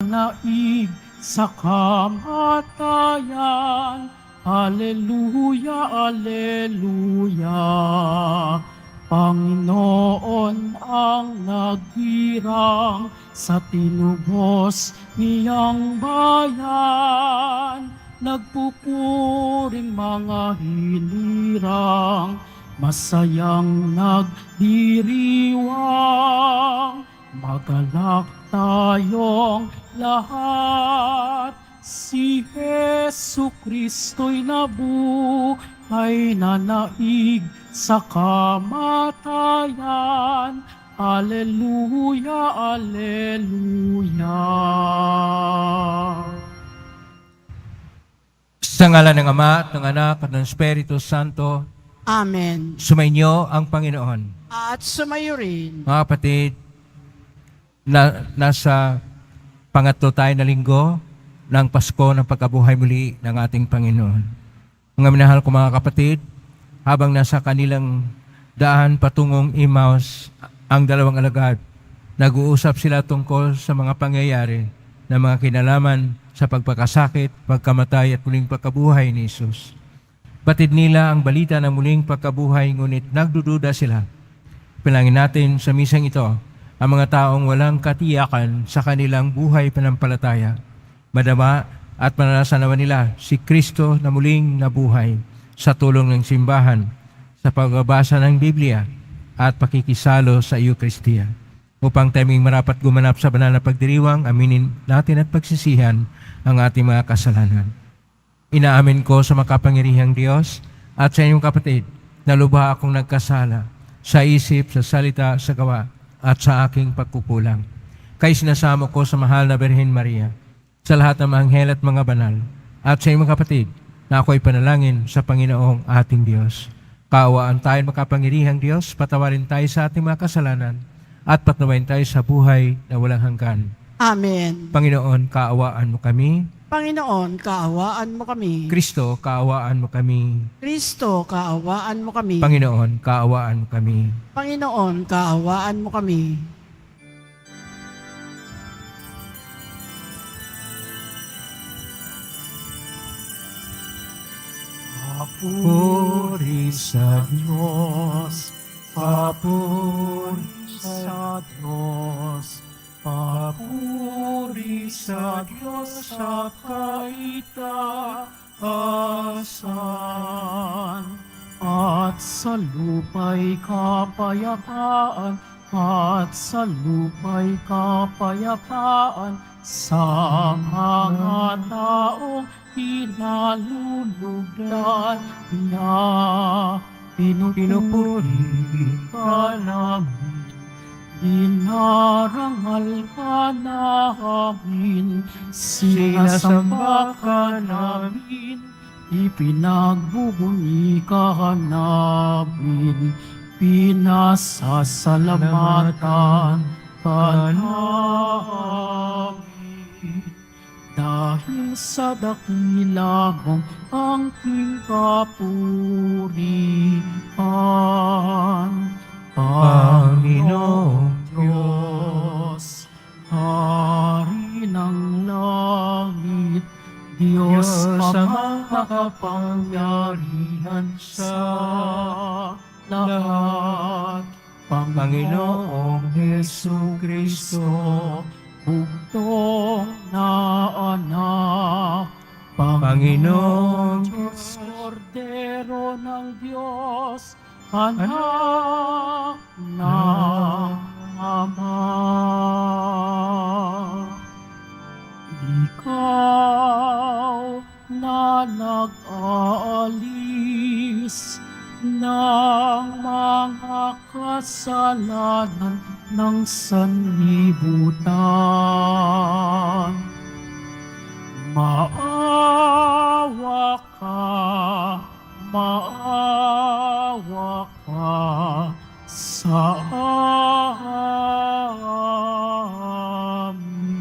naig sa kamatayan. Alleluia, alleluia. Panginoon ang nagdirang sa tinubos niyang bayan. Nagpupuring mga hinirang, masayang nagdiriwang. Magalak tayong lahat, si Hesu Kristo'y nabuhay na naig sa kamatayan. Alleluia, alleluia. Sa ngalan ng Ama, at ng Anak, at ng Espiritu Santo, Amen. sumainyo ang Panginoon. At sumayo rin. Mga kapatid, nasa pangatlo tayo na linggo ng Pasko ng pagkabuhay muli ng ating Panginoon. Mga minahal ko mga kapatid, habang nasa kanilang daan patungong Emmaus, ang dalawang alagad, nag-uusap sila tungkol sa mga pangyayari na mga kinalaman sa pagpakasakit, pagkamatay at muling pagkabuhay ni Jesus. Batid nila ang balita ng muling pagkabuhay, ngunit nagdududa sila. Pilangin natin sa misang ito ang mga taong walang katiyakan sa kanilang buhay panampalataya. Madama at mananasanawan nila si Kristo na muling nabuhay sa tulong ng simbahan, sa pagbabasa ng Biblia at pakikisalo sa Eucharistia. Upang timing marapat gumanap sa banal na pagdiriwang, aminin natin at pagsisihan ang ating mga kasalanan. Inaamin ko sa makapangyarihang Diyos at sa inyong kapatid na lubha akong nagkasala sa isip, sa salita, sa gawa at sa aking pagkukulang. Kaya sinasamo ko sa mahal na Birhen Maria, sa lahat ng mga anghel at mga banal, at sa inyong kapatid na ako'y panalangin sa Panginoong ating Diyos. Kaawaan tayo makapangyarihang Diyos, patawarin tayo sa ating mga kasalanan at patnubayan tayo sa buhay na walang hanggan. Amen. Panginoon, kaawaan mo kami. Panginoon, kaawaan mo kami. Kristo, kaawaan mo kami. Kristo, kaawaan mo kami. Panginoon, kaawaan mo kami. Panginoon, kaawaan mo kami. Papuri sa Diyos, papuri sa Diyos, papuri sa Diyos sa kaitaasan. At sa lupa'y kapayapaan, at sa lupa'y kapayapaan, sa mga taong pinalulugdan niya. Pinupuri ka namin, dinarangal ka namin, sinasamba ka namin, ipinagbubunyi ka namin, pinasasalamatan ka namin. Dahil sa dakila mong angking kapurihan, Panginoong Diyos, Hari ng langit, Diyos ang makapangyarihan sa lahat. Panginoong Hesu Kristo, bugtong na anak, Panginoong Diyos, Kordero ng Diyos, anak ng Ama. Ikaw na nag-aalis ng mga kasalanan ng sanlibutan. Maawa ka sa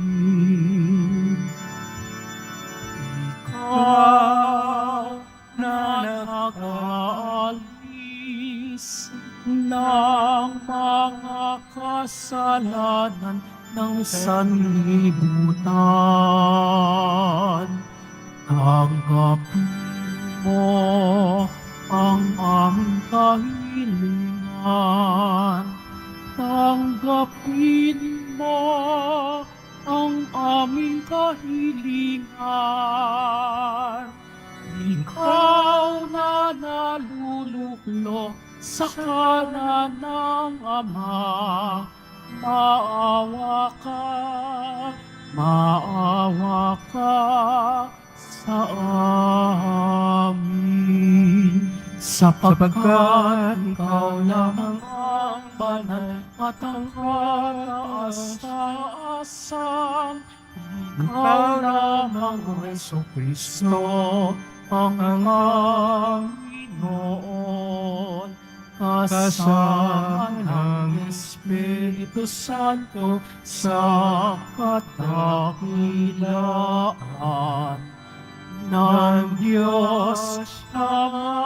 amin. Ikaw na nag-aalis ng mga kasalanan ng ng sanlibutan. Tanggapin mo ang aming kahilingan. Tanggapin mo ang aming kahilingan. Ikaw na naluluklok sa kanan ng Ama, maawa ka sa amin. Sapagkat ikaw lamang ang banal at ang kaasa-asang. Ikaw lamang ang Jesucristo, ang Panginoon, kasama ng Espiritu Santo sa kadakilaan ng Diyos Ama.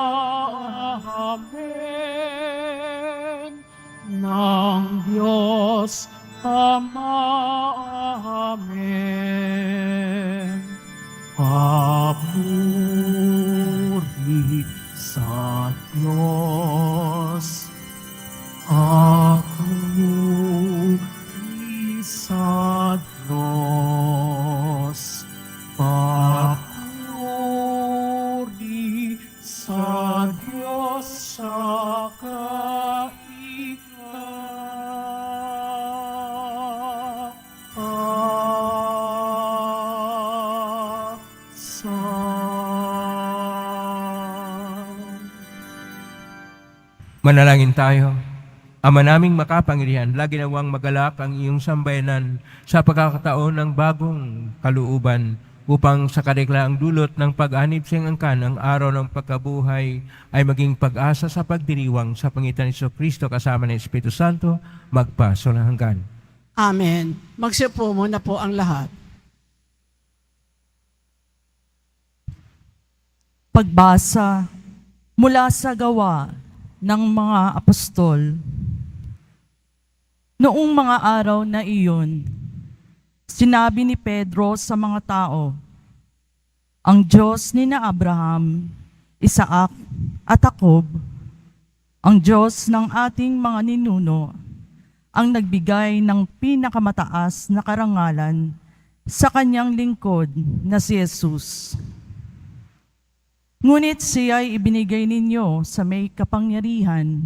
Amen. Ng Diyos Ama. Amen. Papuri sa Diyos, papuri sa Diyos, papuri sa Diyos sa Manalangin tayo. Ama naming makapangyarihan, lagi nawang magalak ang iyong sambayanan sa pagkakataon ng bagong kaluuban upang sa kadeklaang dulot ng pag-anib siyang angkan ang araw ng pagkabuhay ay maging pag-asa sa pagdiriwang sa pangitan ni Kristo kasama ng Espiritu Santo magpaso ng hanggan. Amen. Magsipo muna po ang lahat. Pagbasa mula sa gawa ng mga apostol. Noong mga araw na iyon, sinabi ni Pedro sa mga tao, ang Diyos ni na Abraham, Isaac at Jacob, ang Diyos ng ating mga ninuno, ang nagbigay ng pinakamataas na karangalan sa kanyang lingkod na si Jesus. Ngunit siya ay ibinigay ninyo sa may kapangyarihan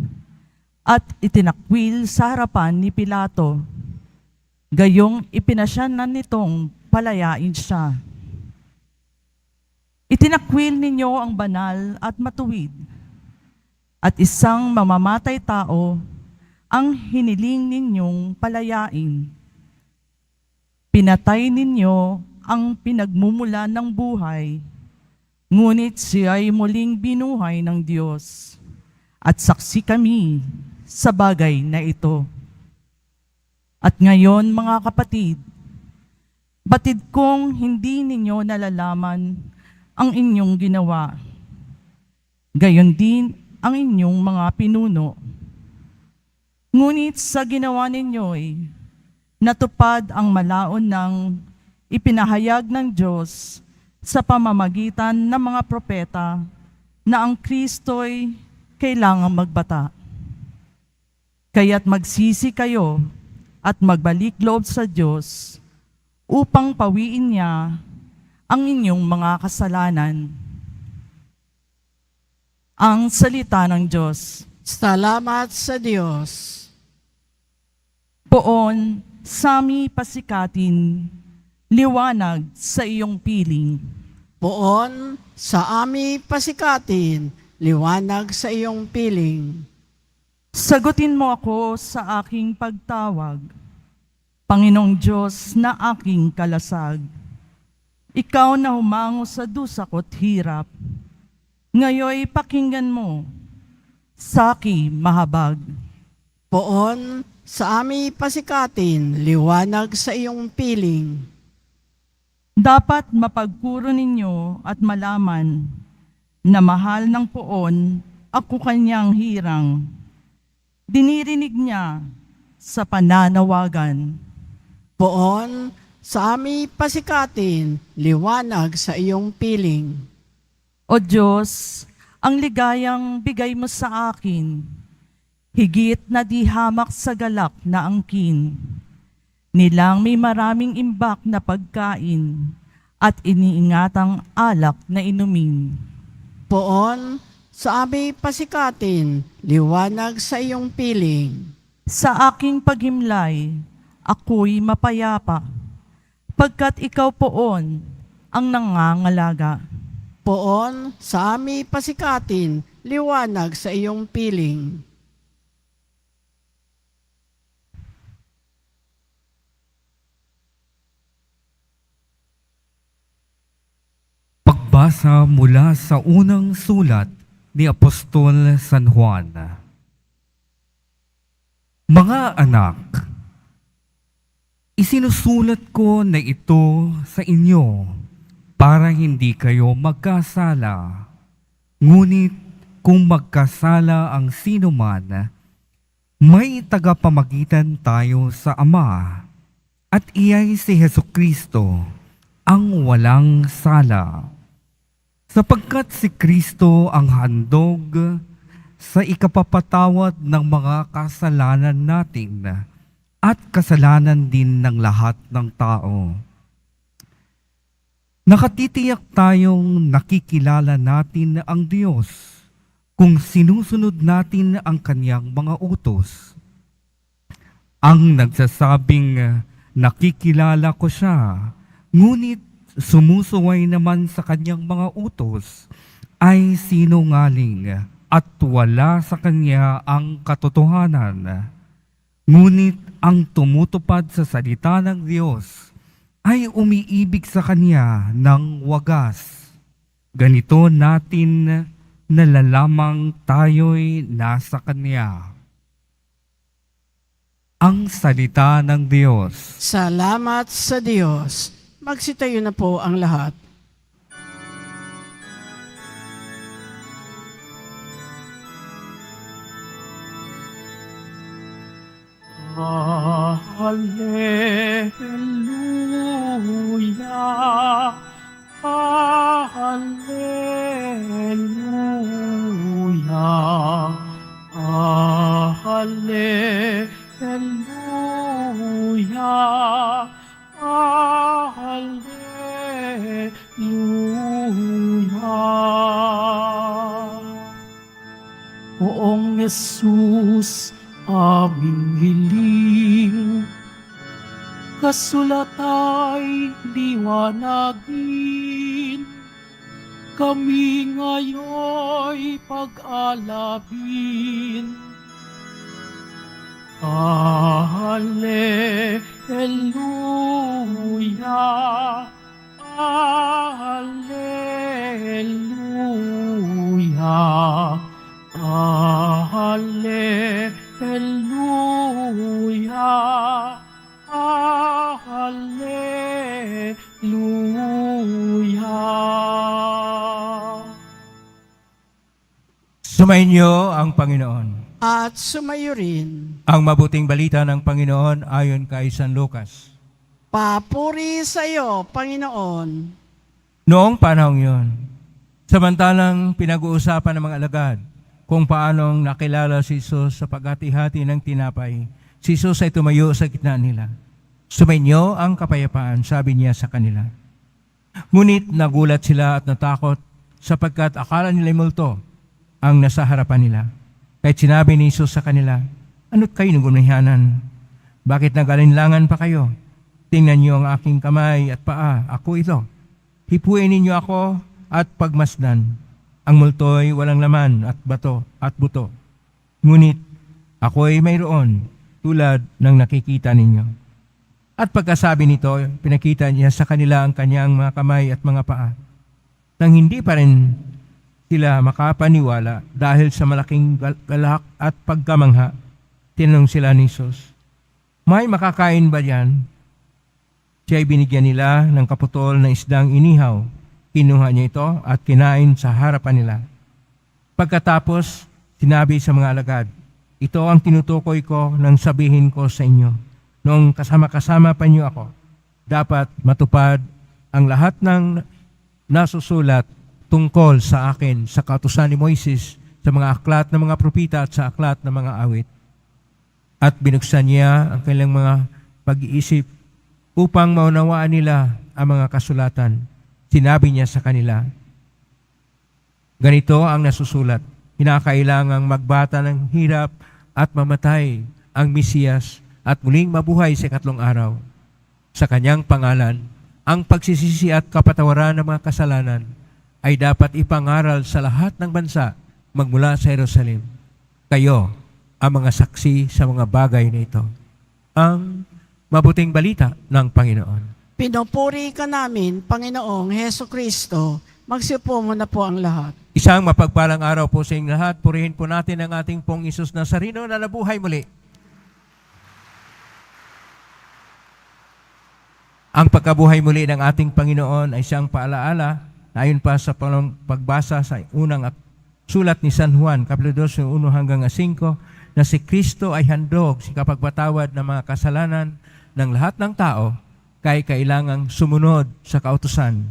at itinakwil sa harapan ni Pilato. Gayong ipinasyanan nitong palayain siya. Itinakwil ninyo ang banal at matuwid at isang mamamatay tao ang hiniling ninyong palayain. Pinatay ninyo ang pinagmumula ng buhay, ngunit siya ay muling binuhay ng Diyos, at saksi kami sa bagay na ito. At ngayon, mga kapatid, batid kong hindi ninyo nalalaman ang inyong ginawa. Gayon din ang inyong mga pinuno. Ngunit sa ginawa ninyo'y natupad ang malaon ng ipinahayag ng Diyos sa pamamagitan ng mga propeta na ang Kristo'y kailangang magbata. Kaya't magsisi kayo at magbalik loob sa Diyos upang pawiin niya ang inyong mga kasalanan. Ang salita ng Diyos. Salamat sa Diyos. Poon, sami pasikatin, liwanag sa iyong piling. Poon, sa ami pasikatin, liwanag sa iyong piling. Sagutin mo ako sa aking pagtawag, Panginoong Diyos na aking kalasag. Ikaw na humango sa dusa ko't hirap, ngayoy pakinggan mo, saki mahabag. Poon, sa ami pasikatin, liwanag sa iyong piling. Dapat mapagpuro ninyo at malaman na mahal ng poon ako kanyang hirang. Dinirinig niya sa pananawagan. Poon sa aming pasikatin, liwanag sa iyong piling. O Diyos, ang ligayang bigay mo sa akin, higit na di hamak sa galak na angkin. Nilang may maraming imbak na pagkain at iniingatang alak na inumin. Poon sa aming pasikatin, liwanag sa iyong piling. Sa aking paghimlay, ako'y mapayapa, pagkat ikaw poon ang nangangalaga. Poon sa aming pasikatin, liwanag sa iyong piling. Pagbasa mula sa unang sulat ni Apostol San Juan. Mga anak, isinusulat ko na ito sa inyo para hindi kayo magkasala. Ngunit kung magkasala ang sino man, may tagapamagitan tayo sa Ama, at iyay si Hesukristo, ang walang sala. Sapagkat si Kristo ang handog sa ikapapatawad ng mga kasalanan natin at kasalanan din ng lahat ng tao. Nakatitiyak tayong nakikilala natin ang Diyos kung sinusunod natin ang Kanyang mga utos. Ang nagsasabing nakikilala ko siya, ngunit sumusuway naman sa Kanyang mga utos ay sinungaling at wala sa Kanya ang katotohanan. Ngunit ang tumutupad sa salita ng Diyos ay umiibig sa Kanya ng wagas. Ganito natin nalalamang tayo'y nasa Kanya. Ang salita ng Diyos. Salamat sa Diyos. Magsitayo na po ang lahat. Hallelujah, hallelujah, hallelujah, hallelujah. Poong Jesus, aming hiling, kasulat ay liwanagin, kami ngayon'y pag-alabin. Hallelujah, hallelujah, hallelujah, hallelujah. Sumainyo ang Panginoon. At sumayo rin. Ang mabuting balita ng Panginoon ayon kay San Lucas. Papuri sa iyo, Panginoon. Noong panahong yon, samantalang pinag-uusapan ng mga alagad kung paanong nakilala si Jesus sa paghati-hati ng tinapay, si Jesus ay tumayo sa gitna nila. Sumainyo ang kapayapaan, sabi niya sa kanila. Ngunit nagulat sila at natakot sapagkat akala nila'y multo ang nasa harapan nila. Kahit sinabi ni Jesus sa kanila, ano't kayo nagumihanan? Bakit nag-alinlangan pa kayo? Tingnan niyo ang aking kamay at paa, ako ito. Hipuin ninyo ako at pagmasdan. Ang multo'y walang laman at bato at buto. Ngunit ako'y mayroon tulad ng nakikita ninyo. At pagkasabi nito, pinakita niya sa kanila ang kanyang mga kamay at mga paa. Nang hindi pa rin sila makapaniwala dahil sa malaking galak at pagkamangha, tinanong sila ni Jesus, may makakain ba yan? Siya'y binigyan nila ng kaputol na isdang inihaw. Kinuha niya ito at kinain sa harapan nila. Pagkatapos, sinabi sa mga alagad, ito ang tinutukoy ko nang sabihin ko sa inyo. noong kasama-kasama pa niyo ako, dapat matupad ang lahat ng nasusulat tungkol sa akin sa kautusan ni Moises, sa mga aklat ng mga propita at sa aklat ng mga awit. At binuksan niya ang kanilang mga pag-iisip upang maunawaan nila ang mga kasulatan. Sinabi niya sa kanila, ganito ang nasusulat, kinakailangang magbata ng hirap at mamatay ang Mesiyas at muling mabuhay sa ikatlong araw. Sa kanyang pangalan, ang pagsisisi at kapatawaran ng mga kasalanan ay dapat ipangaral sa lahat ng bansa magmula sa Jerusalem. Kayo ang mga saksi sa mga bagay na ito. Ang mabuting balita ng Panginoon. Pinupuri ka namin, Panginoong Heso Kristo. Magsiupo mo na po ang lahat. Isang mapagpalang araw po sa inyong lahat. Purihin po natin ang ating pong Isus Nazareno na nabuhay muli. Ang pagkabuhay muli ng ating Panginoon ay siyang paalaala na ayon pa sa pagbasa sa unang sulat ni San Juan, Kapitulo 2, 1 hanggang 5, na si Kristo ay handog sa kapagpatawad ng mga kasalanan ng lahat ng tao, kaya kailangang sumunod sa kautusan.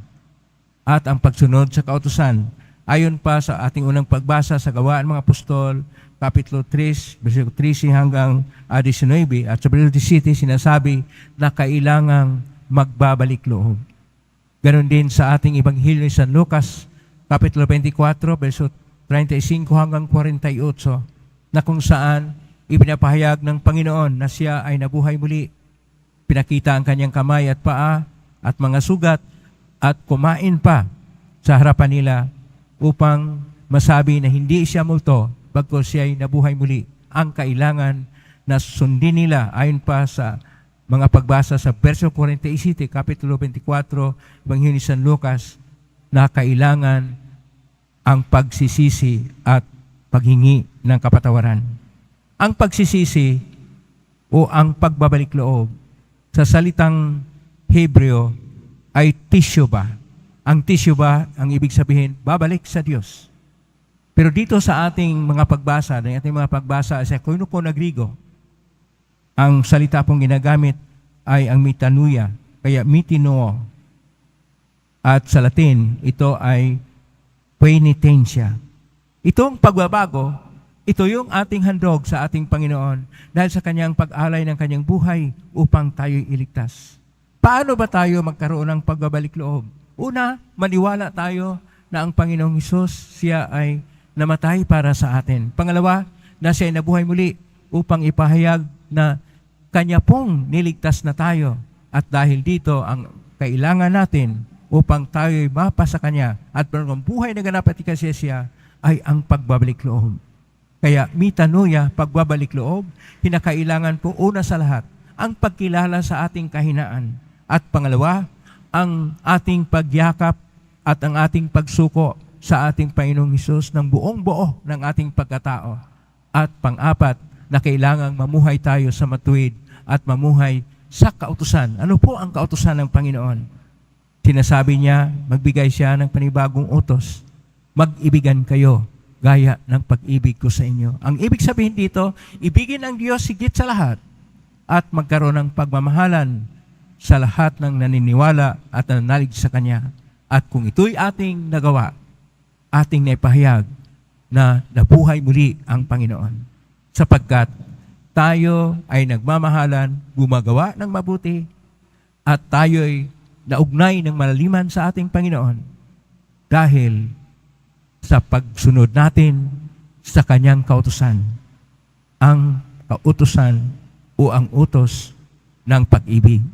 At ang pagsunod sa kautusan, ayon pa sa ating unang pagbasa sa Gawain ng mga Apostol, Kapitulo 3, versikulo 13 hanggang 19, at sa versikulo 17, sinasabi na kailangang magbabalik loob. Ganon din sa ating Ebanghelyo ni San Lucas, Kapitulo 24, versikulo 35 hanggang 48, na kung saan ipinapahayag ng Panginoon na siya ay nabuhay muli. Pinakita ang kanyang kamay at paa at mga sugat at kumain pa sa harapan nila upang masabi na hindi siya multo bagkus siya ay nabuhay muli. Ang kailangan na sundin nila ayon pa sa mga pagbasa sa verso 47, Kapitulo 24, Ebanghelyo ni San Lucas, na kailangan ang pagsisisi at paghingi ng kapatawaran. Ang pagsisisi o ang pagbabalik loob sa salitang Hebreo ay teshuvah. Ang teshuvah, ang ibig sabihin, babalik sa Diyos. Pero dito sa ating mga pagbasa, sa Koinoko na Grigo, ang salita pong ginagamit ay ang metanoia, kaya metinoo. At sa Latin, ito ay penitentia. Itong pagbabago, ito yung ating handog sa ating Panginoon dahil sa kanyang pag-alay ng kanyang buhay upang tayo'y iligtas. Paano ba tayo magkaroon ng pagbabalik loob? Una, maniwala tayo na ang Panginoong Hesus, siya ay namatay para sa atin. Pangalawa, na siya ay nabuhay muli upang ipahayag na kanya pong niligtas na tayo. At dahil dito, ang kailangan natin upang tayo'y mapa sa kanya at ang buhay na ganap at ikasya ay ang pagbabalik loob. Kaya metanoia, pagbabalik loob, hinakailangan po una sa lahat ang pagkilala sa ating kahinaan. At pangalawa, ang ating pagyakap at ang ating pagsuko sa ating Panginoong Hesus ng buong buo ng ating pagkatao. At pang-apat, na kailangang mamuhay tayo sa matuwid at mamuhay sa kautusan. Ano po ang kautusan ng Panginoon? Sinasabi niya, magbigay siya ng panibagong utos. Mag-ibigan kayo gaya ng pag-ibig ko sa inyo. Ang ibig sabihin dito, ibigin ang Diyos higit sa lahat at magkaroon ng pagmamahalan sa lahat ng naniniwala at nananalig sa Kanya. At kung ito'y ating nagawa, ating naipahayag na nabuhay muli ang Panginoon. Sapagkat tayo ay nagmamahalan, gumagawa ng mabuti, at tayo'y naugnay ng malaliman sa ating Panginoon dahil sa pagsunod natin sa kanyang kautusan, ang kautusan o ang utos ng pag-ibig.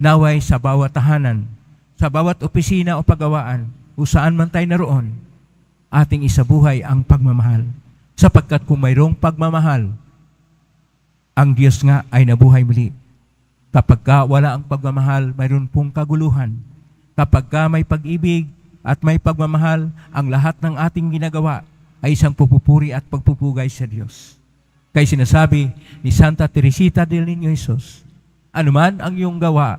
Naway sa bawat tahanan, sa bawat opisina o paggawaan, o saan man tayo naroon, ating isabuhay ang pagmamahal. Sapagkat kung mayroong pagmamahal, ang Diyos nga ay nabuhay muli. Kapag wala ang pagmamahal, mayroon pong kaguluhan. Kapag may pag-ibig, at may pagmamahal, ang lahat ng ating ginagawa ay isang pupupuri at pagpupugay sa Diyos. Kaya sinasabi ni Santa Teresita del Niño Jesus, anuman ang iyong gawa,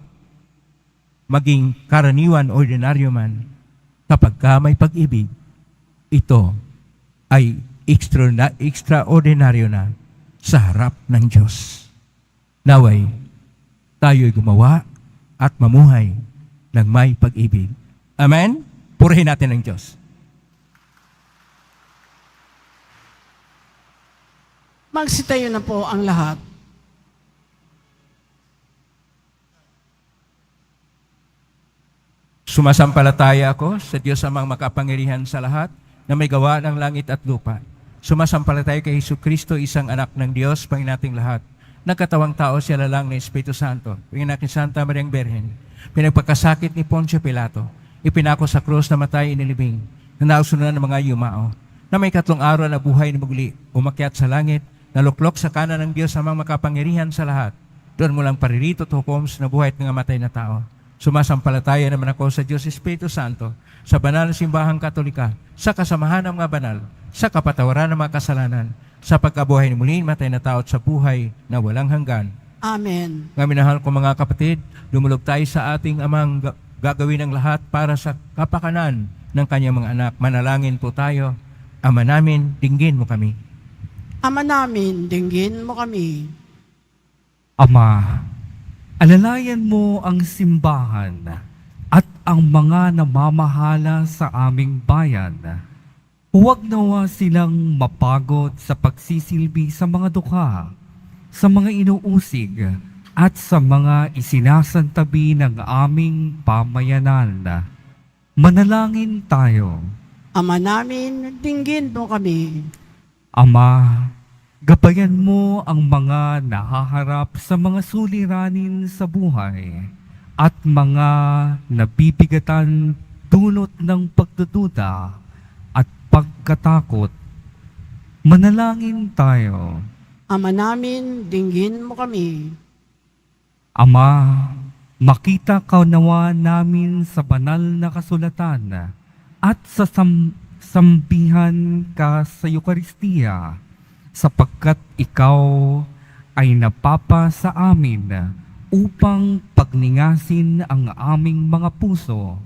maging karaniwan, ordinaryo man, kapag may pag-ibig, ito ay extraordinaryo na sa harap ng Diyos. Naway, tayo'y gumawa at mamuhay ng may pag-ibig. Amen? Purihin natin ang Diyos. Magsitayo na po ang lahat. Sumasampalataya ako sa Diyos amang makapangyarihan sa lahat na may gawa ng langit at lupa. Sumasampalataya kay Jesucristo, isang anak ng Diyos, Panginoon nating lahat. Nagkatawang tao siya lalang ng Espiritu Santo. Panginoon natin Santa Mariang Berhen. Pinagpagkasakit ni Poncio Pilato. Ipinako sa krus na matay inilibing. Na nausunan ng mga yumao. Na may 3 araw na buhay na muli. Umakyat sa langit. Naluklok sa kanan ng Diyos amang makapangyarihan sa lahat. Doon mo lang paririto at hukom sa nabuhay at mga matay na tao. Sumasampalataya naman ako sa Diyos Espiritu Santo, sa banal na simbahang Katolika, sa kasamahan ng mga banal, sa kapatawaran ng mga kasalanan, sa pagkabuhay ni muli matay na tao at sa buhay na walang hanggan. Amen. Nga minahal ko mga kapatid, lumulog tayo sa ating amang gagawin ng lahat para sa kapakanan ng kanyang mga anak. Manalangin po tayo. Ama namin, dinggin mo kami. Ama namin, dinggin mo kami. Ama, alalayan mo ang simbahan at ang mga namamahala sa aming bayan. Huwag nawa silang mapagod sa pagsisilbi sa mga dukha, sa mga inuusig, at sa mga isinasantabi ng aming pamayanan. Manalangin tayo. Ama namin, dinggin mo kami. Ama, gabayan mo ang mga nahaharap sa mga suliranin sa buhay at mga nabibigatan dulot ng pagdududa at pagkatakot. Manalangin tayo. Ama namin, dinggin mo kami. Ama, makita ka nawa namin sa banal na kasulatan at sa sambihan ka sa Eukaristiya, sapagkat ikaw ay napapa sa amin upang pagningasin ang aming mga puso.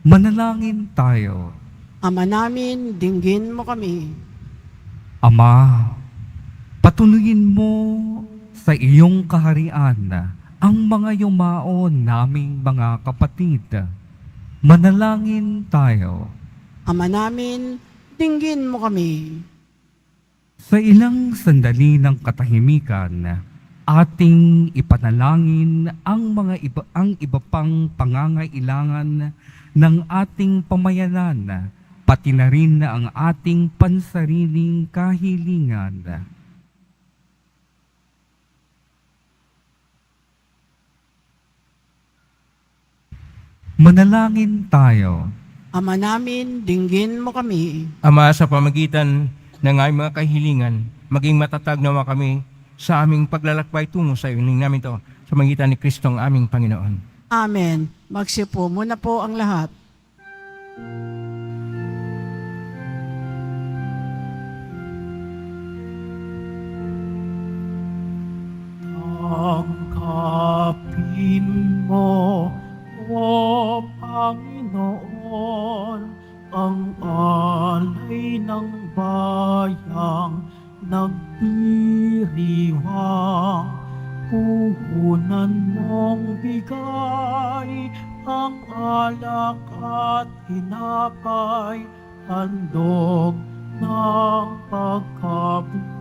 Manalangin tayo. Ama namin, dinggin mo kami. Ama, patuloyin mo sa iyong kaharian ang mga yumao naming mga kapatid. Manalangin tayo. Ama namin, dinggin mo kami. Sa ilang sandali ng katahimikan, ating ipanalangin ang iba pang pangangailangan ng ating pamayanan, pati na rin ang ating pansariling kahilingan. Manalangin tayo. Ama namin, dinggin mo kami. Ama, sa pamagitan ng aming mga kahilingan, maging matatag nawa kami sa aming paglalakbay tungo sa iyo. Hiling namin ito sa pamagitan ni Kristong aming Panginoon. Amen. Magsipo muna po ang lahat. Tanggapin mo, O Panginoon, ang alay ng bayang nagdiriwang. Puhunan mong bigay ang alak at hinapay, handog ng pagkabuhay.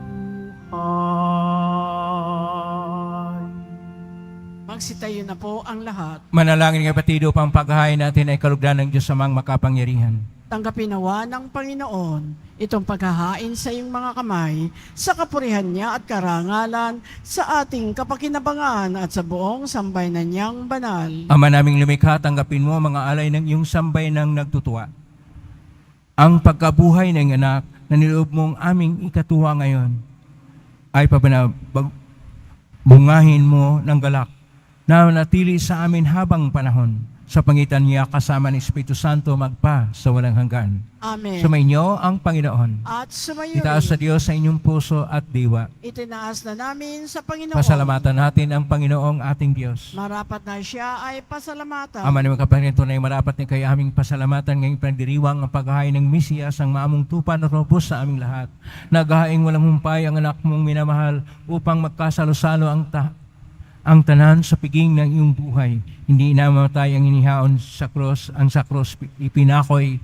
Magsitayo na po ang lahat. Manalangin ng kapatid upang paghahain natin ay kalugdan ng Diyos amang makapangyarihan. Tanggapin nawa ng Panginoon itong paghahain sa iyong mga kamay sa kapurihan niya at karangalan sa ating kapakinabangan at sa buong sambayanan niyang banal. Ama naming lumikha, tanggapin mo ang mga alay ng iyong sambayanang nagtutuwa. Ang pagkabuhay ng anak na niloob mong aming ikatuwa ngayon ay bungahin mo ng galak na natili sa amin habang panahon. Sa pangitan niya kasama ng Espiritu Santo magpa sa walang hanggan. Amen. Sumainyo ang Panginoon. At sumayo Itaas sa Diyos sa inyong puso at diwa. itinaas na namin sa Panginoon. Pasalamatan natin ang Panginoong ating Diyos. Marapat na siya ay pasalamatan. Ama naman kapanginoon, tunay marapat ni kay aming pasalamatan ngayong pandiriwang ang paghahain ng Mesiyas, ang maamong tupa na robos sa aming lahat. Naghahaing walang humpay ang anak mong minamahal upang magkasalo-salo ang ang tanan sa piging ng iyong buhay. Hindi namamatay ang inihaon sa cross, ang sa cross ipinakoy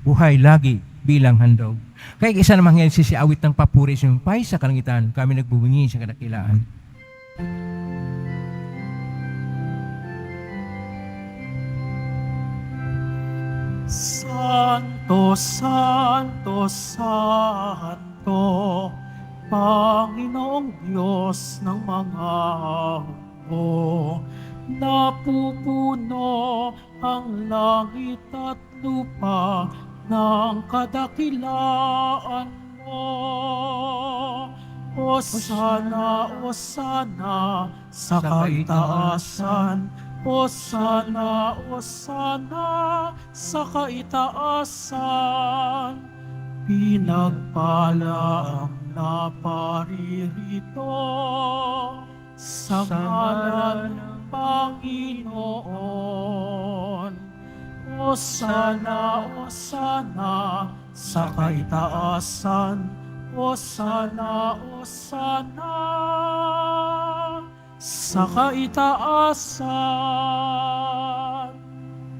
buhay lagi bilang handog. Kaya isa namang yan sisiawit ng papuri sa pay sa kalangitan, kami nagbubunyi sa kadakilaan. Santo, Santo, Santo, Panginoong Diyos ng mga hukbo, napupuno ang langit at lupa ng kadakilaan mo. Hosana, Hosana sa kaitaasan, Hosana, Hosana sa kaitaasan. Pinagpala ang naparirito sa ngalan ng Panginoon. Hosana, Hosana sa kaitaasan, Hosana, Hosana sa kaitaasan.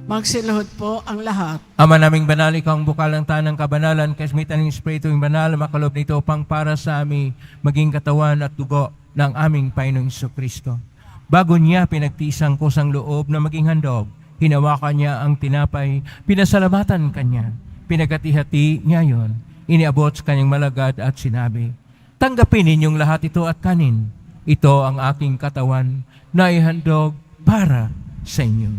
Magsiluhod po ang lahat. Ama naming banal, ikaw ang bukal ng tanang kabanalan, kasmitan ng Espiritu yung banal, makalob nito upang para sa amin maging katawan at dugo ng aming Panginoong Jesucristo. Bago niya pinagtisang kusang loob na maging handog, hinawakan niya ang tinapay, pinasalamatan kanya, pinagati-hati niya yon, iniabot sa kanyang malagad at sinabi, tanggapin ninyong lahat ito at kanin. Ito ang aking katawan na ihandog para sa inyo.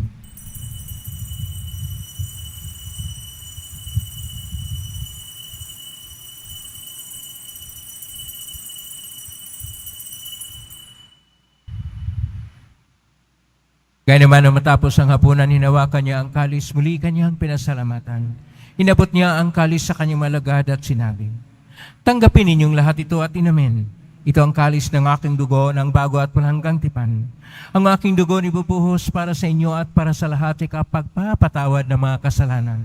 Kaya naman nang matapos ang hapunan, hinawakan niya ang kalis, muli kanyang pinasalamatan. Inabot niya ang kalis sa kanyang malagad at sinabi, tanggapin ninyong lahat ito at inamin. Ito ang kalis ng aking dugo ng bago at walang tipan. Ang aking dugo ibubuhos para sa inyo at para sa lahat ay kapagpapatawad ng mga kasalanan.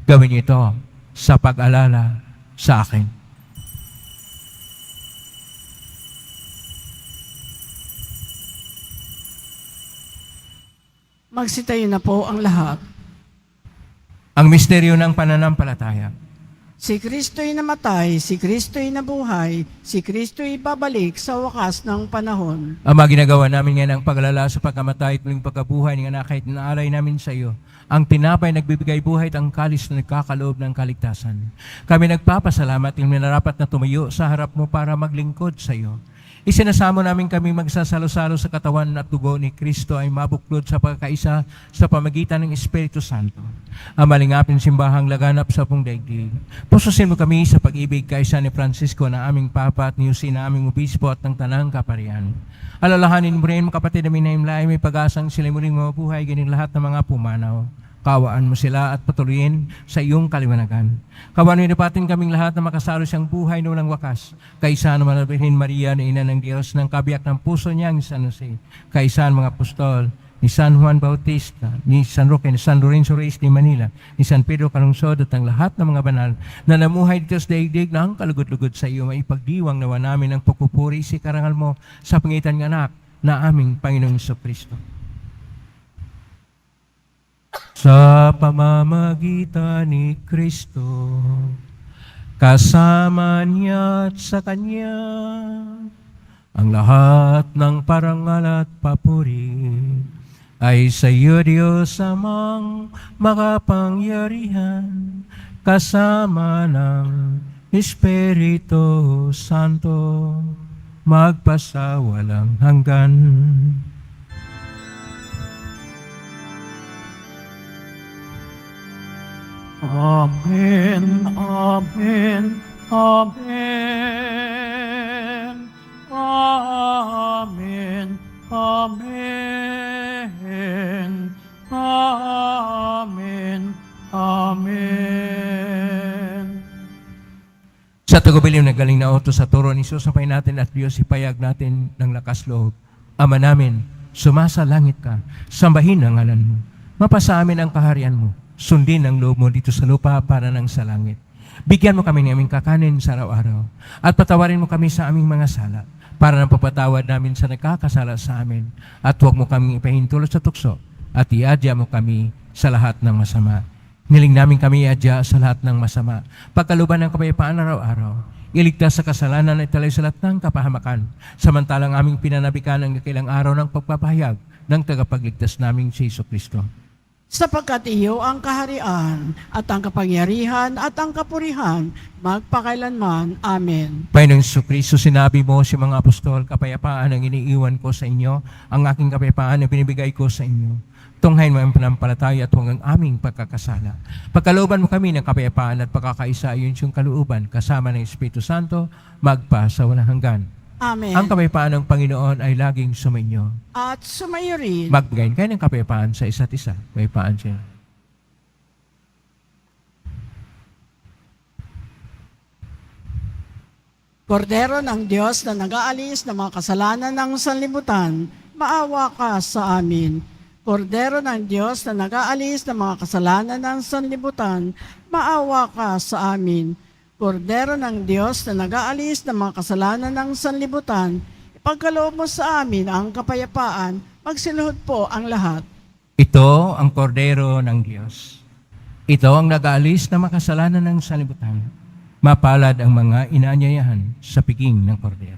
Gawin niyo ito sa pag-alala sa akin. Magsitayo na po ang lahat. Ang misteryo ng pananampalataya. Si Kristo'y namatay, si Kristo'y nabuhay, si Kristo'y babalik sa wakas ng panahon. Ama, ginagawa namin ngayon ang pag-alala sa pagkamatay at muling pagkabuhay ng anak kahit naalay namin sa iyo. Ang tinapay nagbibigay buhay at ang kalis na nagkakaloob ng kaligtasan. Kami nagpapasalamat yung minarapat na tumayo sa harap mo para maglingkod sa iyo. Isinasamo namin kami magsasalo-salo sa katawan at dugo ni Kristo ay mabuklod sa pagkaisa sa pamagitan ng Espiritu Santo. Ang malingapin simbahang laganap sa pong daigdig. Pususin mo kami sa pag-ibig kaisa ni Francisco na aming Papa at ni Jose na aming Obispo at ng Tanang Kaparian. Alalahanin mo rin, mga kapatid namin na imlay, may pag-asang sila muling mabuhay, ganing lahat ng mga pumanaw. Kawaan mo sila at patuloyin sa iyong kaliwanagan. Kawaan mo nipatin kaming lahat na makasalo siyang buhay na walang wakas. Kaisa naman na Birhen Maria na ina ng Diyos ng kabiyak ng puso niya ni San Jose. Kaisa ang mga apostol ni San Juan Bautista, ni San Roque, ni San Lorenzo Reyes de Manila, ni San Pedro Calungsod at ang lahat ng mga banal na namuhay dito sa daigdig na ang kalugod-lugod sa iyo, maipagdiwang nawa namin ang pagpupuri si karangal mo sa pangitan ng anak na aming Panginoong Jesucristo. Sa pamamagitan ni Kristo, kasama niya at sa Kanya, ang lahat ng parangal at papuri ay sa iyo, Diyos Amang makapangyarihan, kasama ng Espiritu Santo, magpasawalang hanggan. Amen, amen, amen. Amen, amen. Amen, amen. Sa tagubilin na galing na utos sa turo ni Jesus, sapay natin at Diyos ipayag natin ng lakas loob. Ama namin, sumasa langit ka, sambahin ang ngalan mo. Mapasa amin ang kaharian mo. Sundin ang loob mo dito sa lupa para nang sa langit. Bigyan mo kami ng aming kakanin sa araw-araw at patawarin mo kami sa aming mga sala para ng papatawad namin sa nagkakasala sa amin at huwag mo kaming ipahintulot sa tukso at iadya mo kami sa lahat ng masama. Niling namin kami iadya sa lahat ng masama. Pagkaluban ng kapayapaan araw-araw, iligtas sa kasalanan at italay sa lahat ng kapahamakan, samantalang aming pinanabikan ang dakilang araw ng pagpapahayag ng tagapagligtas naming si Jesucristo. Sapagkat iyo ang kaharian at ang kapangyarihan at ang kapurihan magpakailanman. Amen. Panginoong Jesucristo, sinabi mo sa mga apostol, kapayapaan ang iniiwan ko sa inyo, ang aking kapayapaan ang binibigay ko sa inyo. Tunghayin mo ang panampalataya at huwag ang aming pagkakasala. Pagkalooban mo kami ng kapayapaan at pagkakaisa ayon siyang kalooban, kasama ng Espiritu Santo, magpa sa walang hanggan. Amen. Ang kapayapaan ng Panginoon ay laging sumainyo. At sumayo rin. Magbigayin kayo ng kapayapaan sa isa't isa. Kapayapaan siya. Kordero ng Diyos na nag-aalis ng mga kasalanan ng sanlibutan, maawa ka sa amin. Kordero ng Diyos na nag-aalis ng mga kasalanan ng sanlibutan, maawa ka sa amin. Kordero ng Diyos na nag-aalis ng mga kasalanan ng sanlibutan, ipagkaloob mo sa amin ang kapayapaan, magsiluhod po ang lahat. Ito ang kordero ng Diyos. Ito ang nag-aalis ng mga kasalanan ng sanlibutan. Mapalad ang mga inaanyayahan sa piging ng kordero.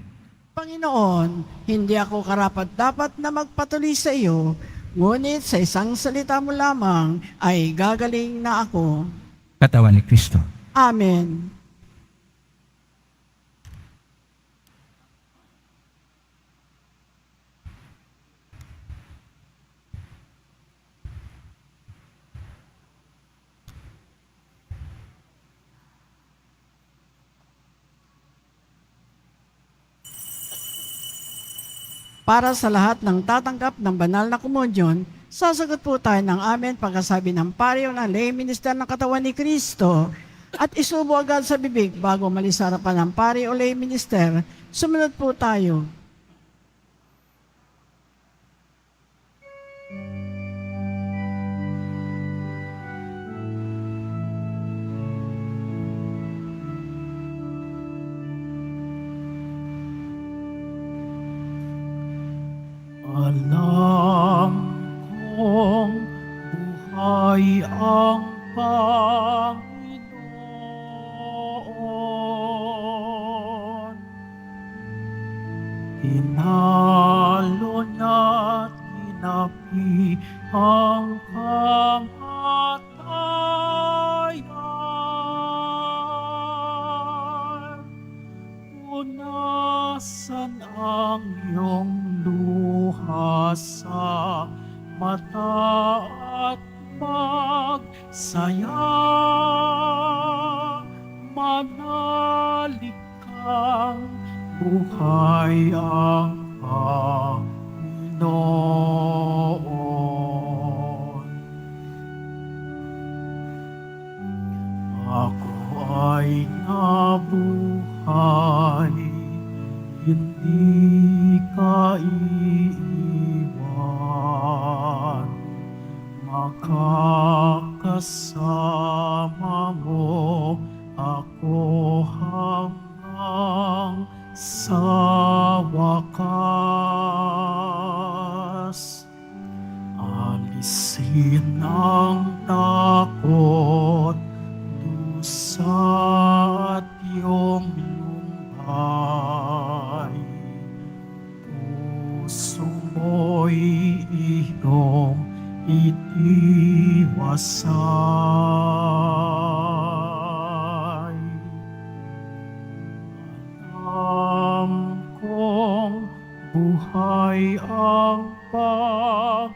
Panginoon, hindi ako karapat-dapat na magpatuloy sa iyo, ngunit sa isang salita mo lamang ay gagaling na ako. Katawan ni Kristo. Amen. Para sa lahat ng tatanggap ng banal na komunyon, sasagot po tayo ng amen pagkasabi ng pareho ng lay minister ng katawan ni Kristo at isubo agad sa bibig bago malis sa harapan ng pare o lay minister. Sumunod po tayo. Alam kong buhay ang Panginoon. Tinalo niya't tinapi ang kamatayan. Punasan ang iyong luha sa mata at magsaya. Manalig kang buhay ang Panginoon. Ako ay nabuhay, hindi ka iiwan. Makakasama mo ako hanggang sa wakas. Alisin ang takot, dusa at iyong lumbay. Puso mo'y iyong itiwasay. Alam kong buhay ang Panginoon.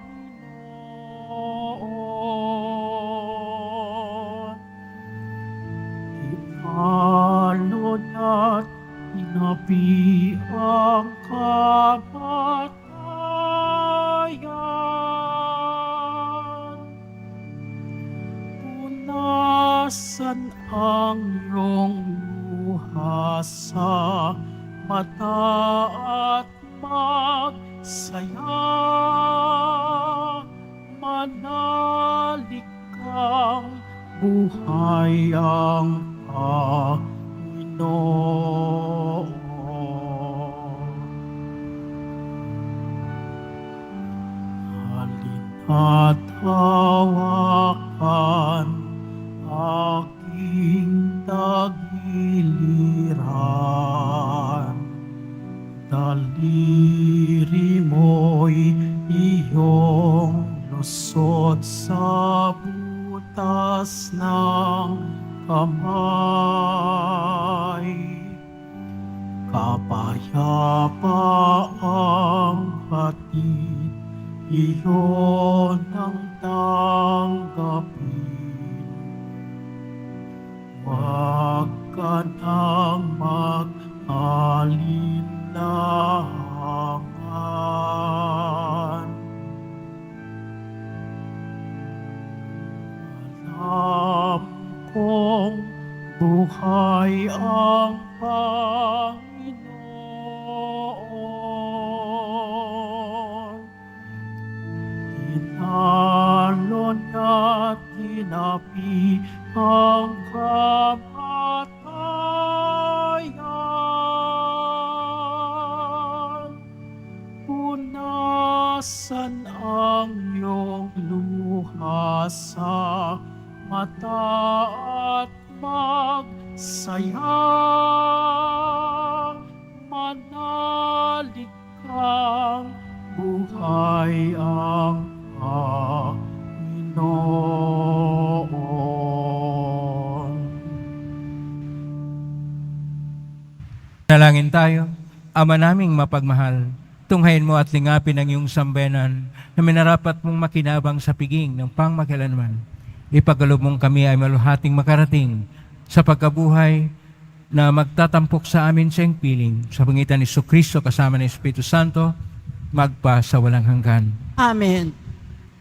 Tinalo na't tinapi ang kamatayan. Punasan ang iyong luha sa mata at magsaya. Manalig kang buhay ang Panginoon. Halina't hawakan aking tagiliran. Daliri mo'y iyong lusot sa butas ng kamay. Kapayapa ang hatid, iyon ang tanggapin. Huwag ka nang mag-alinlangan. Alam kong buhay ang Panginoon. Tinalo niya't tinapi ang kamatayan. Punasan ang iyong luha sa mata at magsaya. Manalig kang buhay ang Panginoon. Nalangin tayo. Ama naming mapagmahal, tunghayin mo at lingapin ang iyong sambayanan na minarapat mong makinabang sa piging ng pangmakilanman. Ipagkaloob mong kami ay maluhating makarating sa pagkabuhay na magtatampok sa amin sa iyong piling sa pangitan ni Jesucristo kasama ng Espiritu Santo, magpa sa walang hanggan. Amen.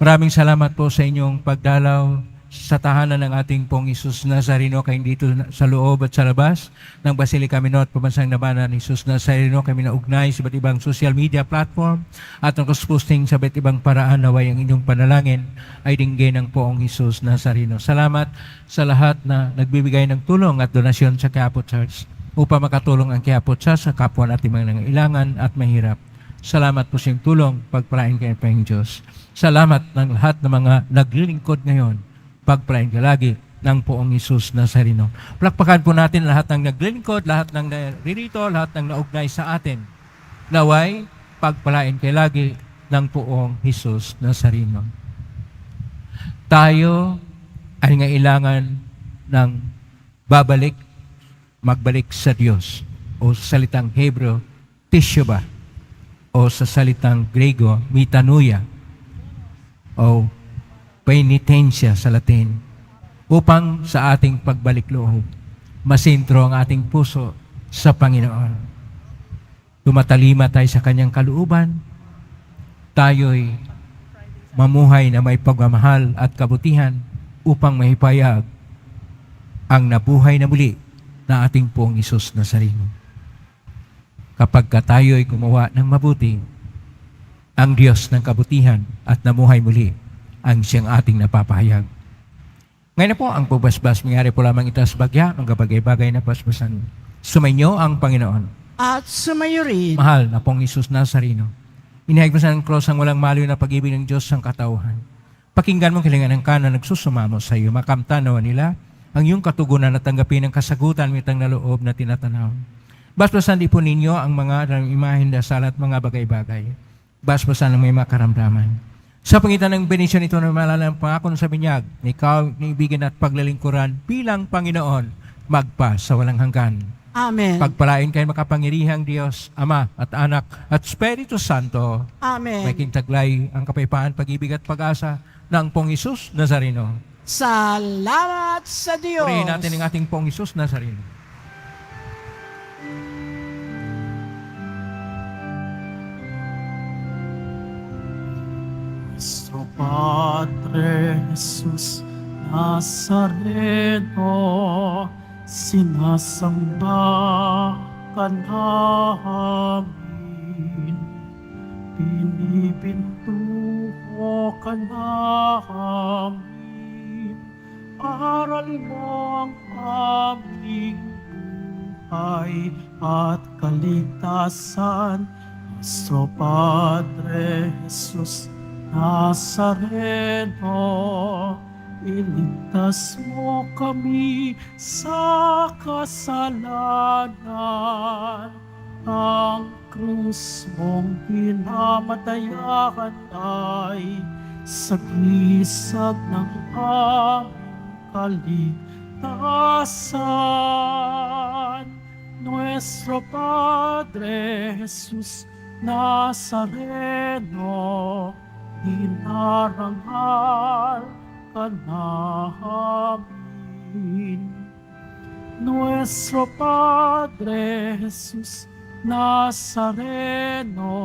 Maraming salamat po sa inyong pagdalaw sa tahanan ng ating pong Isus Nazareno, kayong dito sa loob at sa labas ng Basilica Minor at Pambansang Labanan ni Isus Nazareno. Kami naugnay sa iba't ibang social media platform at nag-posting sa iba't ibang paraan. Naway ang inyong panalangin ay dinggin ng poong Isus Nazareno. Salamat sa lahat na nagbibigay ng tulong at donasyon sa Quiapo Church upang makatulong ang Quiapo Church sa kapwa nating mga nangailangan at mahirap. Salamat po sa iyong tulong, pagpalain kayo pa Diyos. Salamat ng lahat ng mga naglilingkod ngayon, pagpalain ka lagi ng poong Isus Nazareno. Palakpakan po natin lahat ng naglilingkod, lahat ng naririto, lahat ng naugnay sa atin. Naway, pagpalain kayo lagi ng poong Isus Nazareno. Tayo ay ngailangan ng magbalik sa Diyos, o sa salitang Hebrew, teshuvah, o sa salitang Grego, metanoia, o penitensya sa Latin, upang sa ating pagbalik loob, masintro ang ating puso sa Panginoon. Tumatalima tayo sa Kanyang kalooban, tayo'y mamuhay na may pagmamahal at kabutihan upang mahipayag ang nabuhay na muli na ating pong Isus Nazareno. Kapag tayo'y gumawa ng mabuti, ang Diyos ng kabutihan at namuhay muli ang siyang ating napapahayag. Ngayon na po, ang pagbasbas, mayari po lamang ito sa bagya, ang kabagay-bagay na pasbasan. Sumainyo ang Panginoon. At sumayo rin. Mahal na pong Isus Nazareno, inihayag mo sa cross ang walang maliw na pag-ibig ng Diyos ang katauhan. Pakinggan mo kilingan ng kanan nagsusumamo sa iyo, makamtanawa nila ang iyong katugunan at tanggapin ang kasagutan mitang na loob na tinatanaw. Basbasan di po ninyo ang mga imahen, dasal at mga bagay-bagay. Basbasan ang may makaramdaman. Sa pangitan ng benisyon ito na malala ng pangako sa binyag, ikaw, niibigin at paglalingkuran bilang Panginoon, magpa sa walang hanggan. Amen. Pagpalain kayo makapangirihang Diyos, Ama at Anak at Espiritu Santo. Amen. May kintaglay ang kapayapaan, pag-ibig at pag-asa ng Pong Isus Nazareno. Salamat sa Diyos. Purihin natin ang ating Pong Isus Nazareno. Nuestro Padre Jesus Nazareno, sinasamba ka namin, pinipintuho ka namin, aral mo ang aming buhay at kaligtasan. Nuestro Padre Jesus Nazareno, iligtas mo kami sa kasalanan. Ang krus mong pinamatayan ay sagisag ng aming kaligtasan. Nuestro Padre Jesus Nazareno, inarangal ka namin. Nuestro Padre Jesus Nazareno,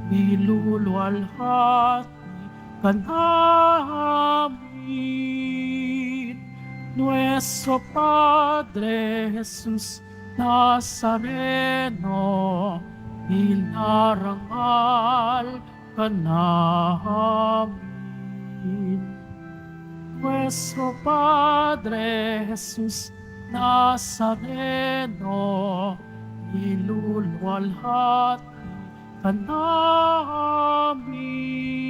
niluluwalhati ka namin. Nuestro Padre Jesus Nazareno, inarangal ka namin. Nuestro Padre Jesus Nazareno, niluluwalhati ka namin.